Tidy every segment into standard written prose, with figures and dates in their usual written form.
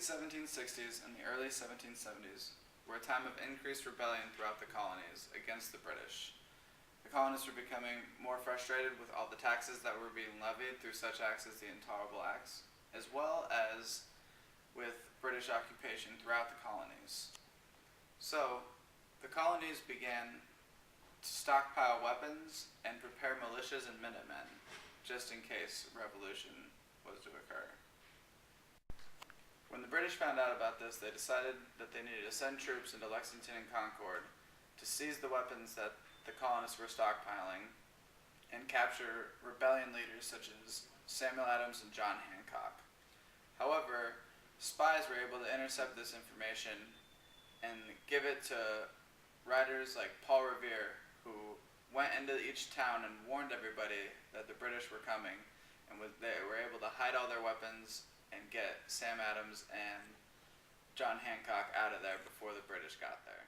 1760s and the early 1770s were a time of increased rebellion throughout the colonies against the British. The colonists were becoming more frustrated with all the taxes that were being levied through such acts as the Intolerable Acts, as well as with British occupation throughout the colonies. So, the colonies began to stockpile weapons and prepare militias and Minutemen, just in case revolution was to occur. When the British found out about this, they decided that they needed to send troops into Lexington and Concord to seize the weapons that the colonists were stockpiling and capture rebellion leaders such as Samuel Adams and John Hancock. However, spies were able to intercept this information and give it to writers like Paul Revere, who went into each town and warned everybody that the British were coming, and they were able to hide all their weapons and get Sam Adams and John Hancock out of there before the British got there.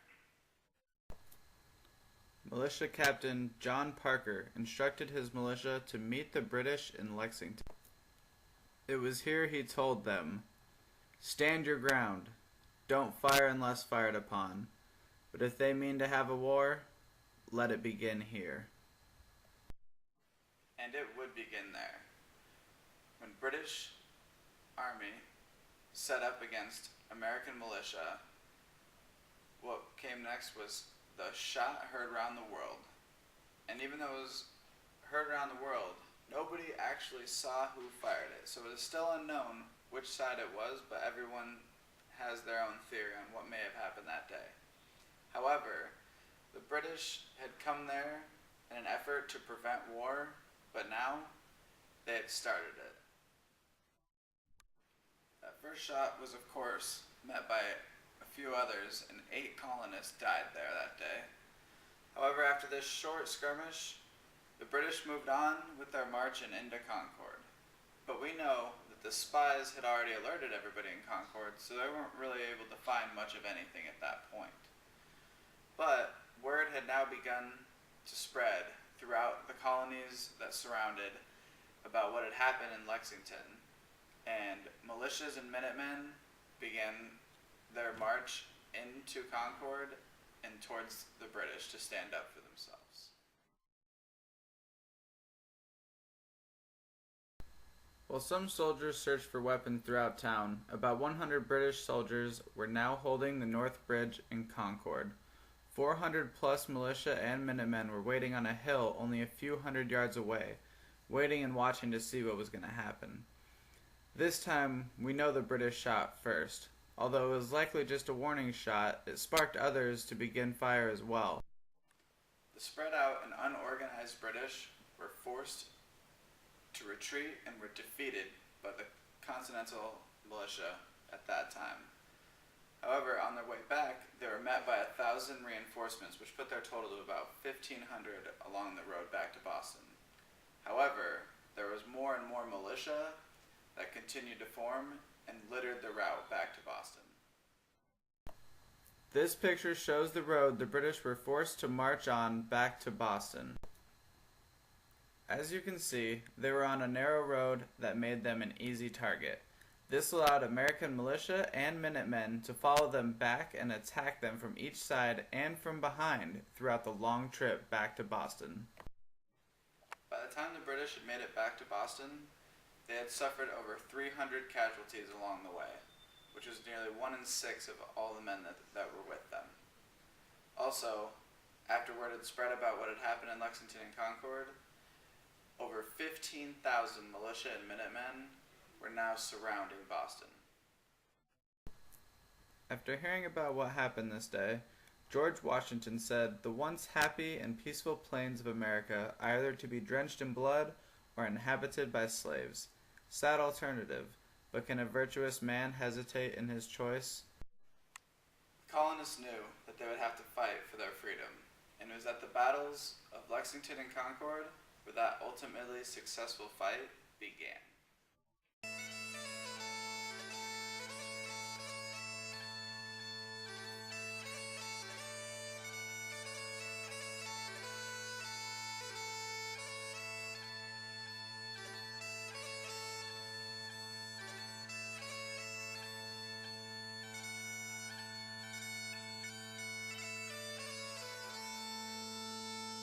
Militia Captain John Parker instructed his militia to meet the British in Lexington. It was here he told them, "Stand your ground. Don't fire unless fired upon. But if they mean to have a war, let it begin here." And it would begin there. When British Army set up against American militia, what came next was the shot heard around the world. And even though it was heard around the world, nobody actually saw who fired it. So it is still unknown which side it was, but everyone has their own theory on what may have happened that day. However, the British had come there in an effort to prevent war, but now they had started it. That first shot was, of course, met by a few others, and 8 colonists died there that day. However, after this short skirmish, the British moved on with their march and into Concord. But we know that the spies had already alerted everybody in Concord, so they weren't really able to find much of anything at that point. But word had now begun to spread throughout the colonies that surrounded about what had happened in Lexington, and militias and Minutemen began their march into Concord and towards the British to stand up for themselves. While some soldiers searched for weapons throughout town, about 100 British soldiers were now holding the North Bridge in Concord. 400 plus militia and Minutemen were waiting on a hill only a few hundred yards away, waiting and watching to see what was going to happen. This time, we know the British shot first. Although it was likely just a warning shot, it sparked others to begin fire as well. The spread out and unorganized British were forced to retreat and were defeated by the Continental Militia at that time. However, on their way back, they were met by 1,000 reinforcements, which put their total to about 1,500 along the road back to Boston. However, there was more and more militia that continued to form and littered the route back to Boston. This picture shows the road the British were forced to march on back to Boston. As you can see, they were on a narrow road that made them an easy target. This allowed American militia and Minutemen to follow them back and attack them from each side and from behind throughout the long trip back to Boston. By the time the British had made it back to Boston, they had suffered over 300 casualties along the way, which was nearly 1 in 6 of all the men that were with them. Also, after word had spread about what had happened in Lexington and Concord, over 15,000 militia and Minutemen were now surrounding Boston. After hearing about what happened this day, George Washington said, "The once happy and peaceful plains of America are either to be drenched in blood or inhabited by slaves. Sad alternative, but can a virtuous man hesitate in his choice?" The colonists knew that they would have to fight for their freedom, and it was at the battles of Lexington and Concord where that ultimately successful fight began.